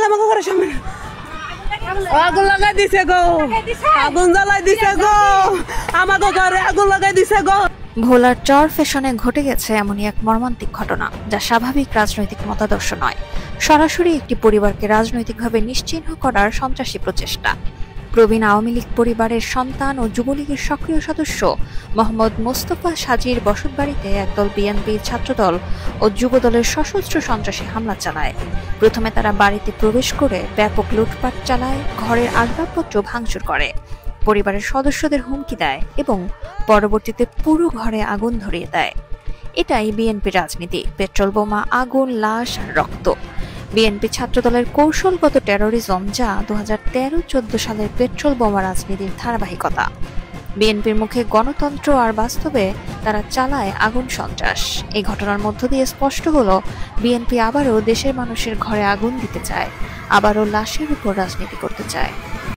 আমাকে ঘরের সামনে আগুন লাগাই দিছে গো, আগুন জ্বালাই দিছে গো, আমাকে ঘরে আগুন লাগাই দিছে গো। ভোলার চর ফ্যাশনে ঘটে গেছে এমনই এক মর্মান্তিক ঘটনা, যা স্বাভাবিক রাজনৈতিক মতাদর্শ নয়, সরাসরি একটি পরিবারকে রাজনৈতিকভাবে নিশ্চিহ্ন করার সন্ত্রাসী প্রচেষ্টা। প্রবীণ আওয়ামী লীগ পরিবারের সন্তান ও যুবলীগের সক্রিয় সদস্য মোহাম্মদ মোস্তফা সাজির বসতবাড়িতে একদল বিএনপি ছাত্রদল ও যুবদলের সশস্ত্র সন্ত্রাসী হামলা চালায়। প্রথমে তারা বাড়িতে প্রবেশ করে ব্যাপক লুটপাট চালায়, ঘরের আসবাবপত্র ভাঙচুর করে, পরিবারের সদস্যদের হুমকি দেয় এবং পরবর্তীতে পুরো ঘরে আগুন ধরিয়ে দেয়। এটাই বিএনপি রাজনীতি, পেট্রোল বোমা, আগুন, লাশ আর রক্ত। বিএনপি ছাত্রদলের কৌশলগত টেরোরিজম, যা 2013-14 সালের পেট্রোল বোমা রাজনীতির ধারাবাহিকতা। বিএনপির মুখে গণতন্ত্র, আর বাস্তবে তারা চালায় আগুন সন্ত্রাস। এই ঘটনার মধ্য দিয়ে স্পষ্ট হলো, বিএনপি আবারও দেশের মানুষের ঘরে আগুন দিতে চায়, আবারও লাশের উপর রাজনীতি করতে চায়।